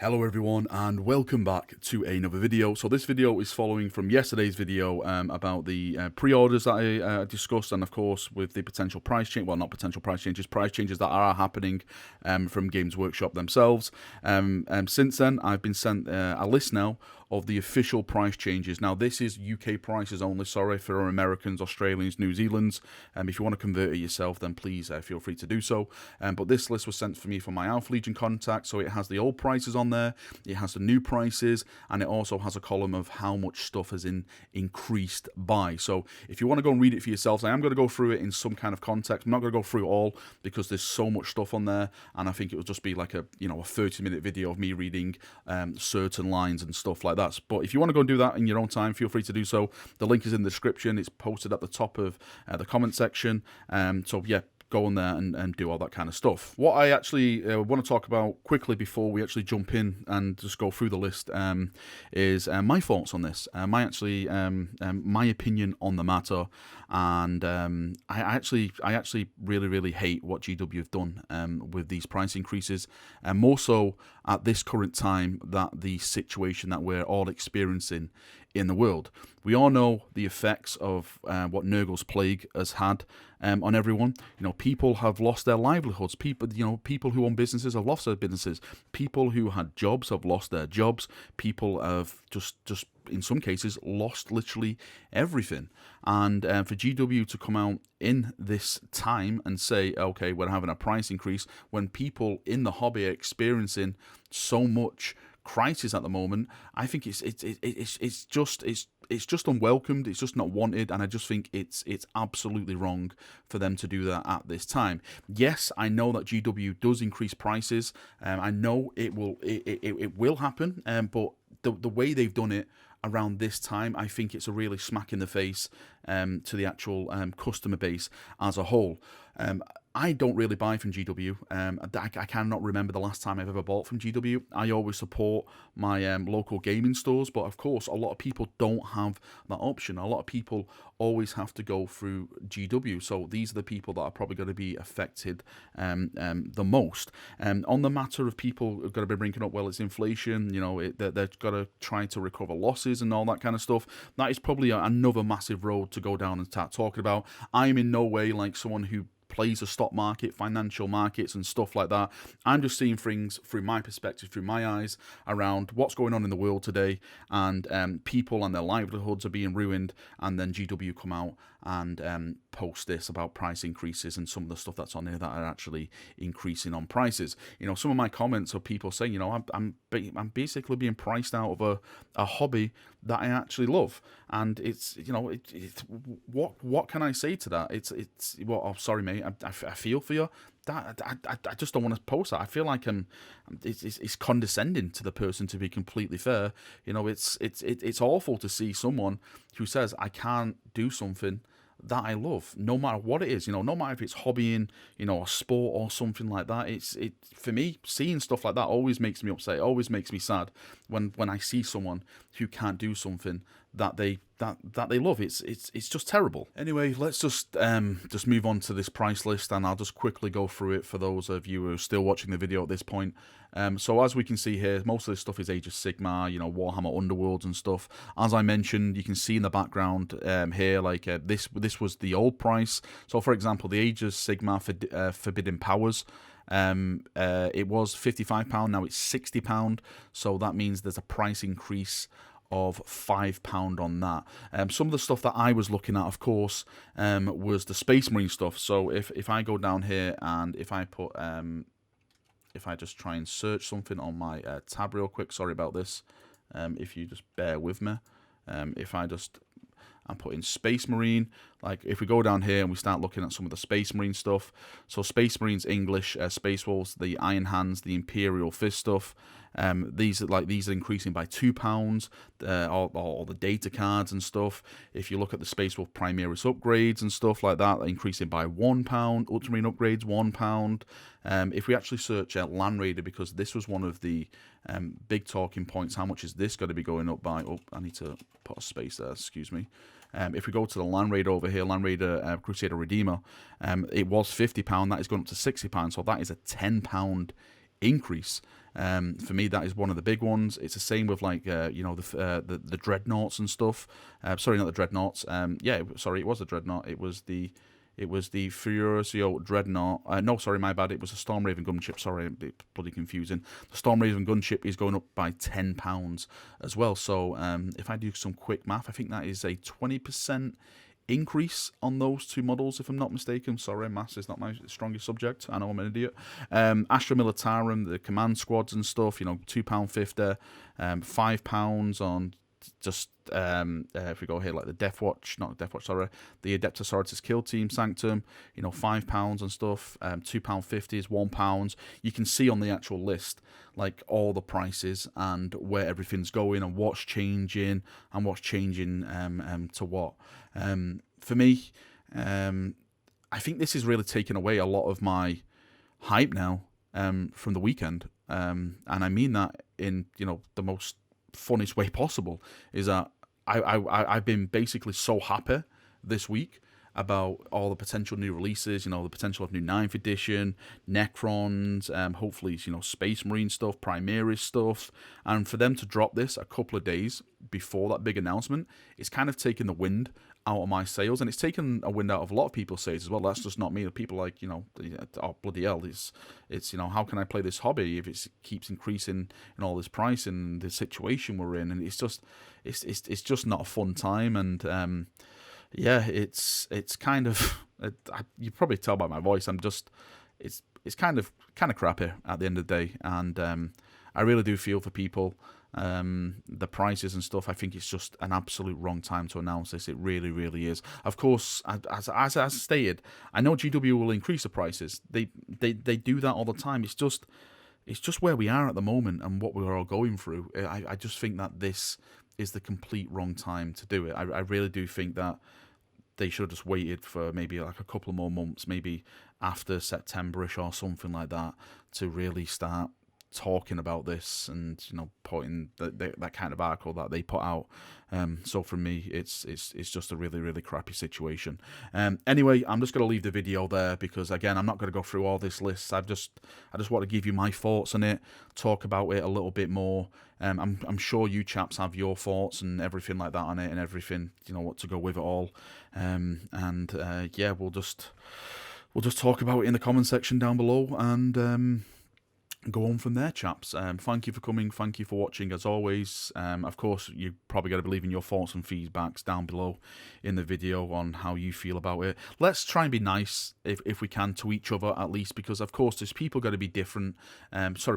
Hello everyone and welcome back to another video. So this video is following from yesterday's video about the pre-orders that I discussed, and of course with the potential price change, well not potential price changes that are happening from Games Workshop themselves. Since then I've been sent a list now of the official price changes. Now this is UK prices only, sorry for Americans, Australians, New Zealanders. If you want to convert it yourself then please feel free to do so. But this list was sent for me from my Alpha Legion contact, so it has the old prices on there, it has the new prices, and it also has a column of how much stuff has increased by. So if you want to go and read it for yourselves, I am going to go through it in some kind of context. I'm not going to go through it all because there's so much stuff on there, and I think it will just be like a 30-minute video of me reading certain lines and stuff like that. But if you want to go and do that in your own time, feel free to do so. The link is in the description. It's posted at the top of the comment section. So yeah, go on there and do all that kind of stuff. What I actually want to talk about quickly before we actually jump in and just go through the list is my thoughts on this, my opinion on the matter, and I actually really hate what GW have done with these price increases, and more so at this current time, that the situation that we're all experiencing in the world. We all know the effects of what Nurgle's plague has had on everyone. People have lost their livelihoods. People who own businesses have lost their businesses. People who had jobs have lost their jobs. People have just in some cases lost literally everything. And for GW to come out in this time and say, okay, we're having a price increase when people in the hobby are experiencing so much crisis at the moment, I think it's just unwelcomed. It's just not wanted, and I just think it's absolutely wrong for them to do that at this time. Yes, I know that GW does increase prices. I know it will happen, but the way they've done it around this time, I think it's a really smack in the face to the actual customer base as a whole. I don't really buy from GW. I cannot remember the last time I've ever bought from GW. I always support my local gaming stores, but of course a lot of people don't have that option. A lot of people always have to go through GW, so these are the people that are probably going to be affected the most. On the matter of people are going to be bringing up, well, it's inflation, they've got to try to recover losses and all that kind of stuff. That is probably another massive road to go down and start talking about. I'm in no way like someone who plays the stock market, financial markets and stuff like that. I'm just seeing things through my perspective, through my eyes, around what's going on in the world today, and people and their livelihoods are being ruined, and then GW come out and post this about price increases and some of the stuff that's on there that are actually increasing on prices. Some of my comments are people saying, I'm basically being priced out of a hobby that I actually love, and it's what can I say to that? It's well, oh, sorry mate, I feel for you. That I just don't want to post that. I feel like it's condescending to the person, to be completely fair. It's awful to see someone who says I can't do something that I love, no matter what it is, no matter if it's hobbying, a sport or something like that. For me, seeing stuff like that always makes me upset. It always makes me sad when I see someone who can't do something that they love. It's just terrible. Anyway, let's just move on to this price list, and I'll just quickly go through it for those of you who are still watching the video at this point. So as we can see here, most of this stuff is Age of Sigmar, Warhammer Underworlds and stuff. As I mentioned, you can see in the background here, like this was the old price. So for example, the Age of Sigmar for Forbidden Powers, it was £55, now it's £60. So that means there's a price increase of £5 on that. Some of the stuff that I was looking at, of course, was the Space Marine stuff. So if I go down here and if I put if I just try and search something on my tab real quick, sorry about this, if you just bear with me, if I'm putting Space Marine, like if we go down here and we start looking at some of the Space Marine stuff, so Space Marines English, Space Wolves, the Iron Hands, the Imperial Fist stuff, these are increasing by £2, all the data cards and stuff. If you look at the Space Wolf Primaris upgrades and stuff like that, they're increasing by £1, Ultramarine upgrades £1. If we actually search Land Raider, because this was one of the big talking points, how much is this going to be going up by? Oh, I need to put a space there, excuse me. If we go to the Land Raider over here, Land Raider Crusader Redeemer, it was £50, that is going up to £60, so that is a £10 increase For me, that is one of the big ones. It's the same with like the dreadnoughts and stuff. Sorry, not the dreadnoughts. Sorry, it was the dreadnought. It was the Furioso Dreadnought. No, sorry, my bad. It was a Stormraven gunship. Sorry, it's bloody confusing. The Stormraven gunship is going up by £10 as well. So if I do some quick math, I think that is a 20% increase on those two models, if I'm not mistaken. Sorry, maths is not my strongest subject. I know I'm an idiot. Astra Militarum, the command squads and stuff, £2.50, £5 on just if we go here, like the Death Watch, not Death Watch, sorry, the Adeptus Sororitas Kill Team Sanctum, £5 and stuff. £2.50 is £1. You can see on the actual list like all the prices and where everything's going and what's changing and what's changing to what. For me, I think this is really taking away a lot of my hype now from the weekend, and I mean that in the most funniest way possible. Is that I've been basically so happy this week about all the potential new releases, the potential of new 9th edition, Necrons, hopefully, Space Marine stuff, Primaris stuff, and for them to drop this a couple of days before that big announcement, it's kind of taken the wind out of my sails, and it's taken a wind out of a lot of people's sails as well. That's just not me. People like, oh, bloody hell, it's how can I play this hobby if it keeps increasing in all this price and the situation we're in, and it's just not a fun time, and it's kind of you probably tell by my voice. It's kind of crappy at the end of the day, and I really do feel for people. The prices and stuff, I think it's just an absolute wrong time to announce this. It really, really is. Of course, as I stated, I know GW will increase the prices. They do that all the time. It's just where we are at the moment and what we're all going through. I just think that this is the complete wrong time to do it. I really do think that they should have just waited for maybe like a couple of more months, maybe after September-ish or something like that, to really start talking about this and putting that kind of article that they put out. So for me, it's just a really, really crappy situation. Anyway, I'm just going to leave the video there because again, I'm not going to go through all this list. I just want to give you my thoughts on it, talk about it a little bit more. I'm sure you chaps have your thoughts and everything like that on it and everything, what to go with it all. We'll just talk about it in the comment section down below and go on from there, chaps. Thank you for coming. Thank you for watching, as always. Of course, you probably got to believe in your thoughts and feedbacks down below in the video on how you feel about it. Let's try and be nice, if we can, to each other at least, because of course there's people got to be different.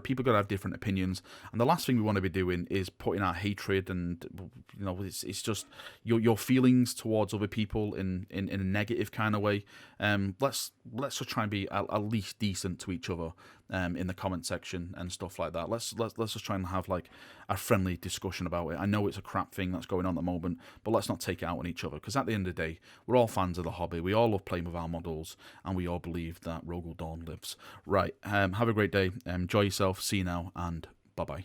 People got to have different opinions, and the last thing we want to be doing is putting our hatred and it's just your feelings towards other people in a negative kind of way. Let's just try and be at least decent to each other in the comment section and stuff like that. Let's just try and have like a friendly discussion about it. I know it's a crap thing that's going on at the moment, but let's not take it out on each other, because at the end of the day, we're all fans of the hobby. We all love playing with our models, and we all believe that Rogal Dawn lives. Right, have a great day. Enjoy yourself. See you now, and bye-bye.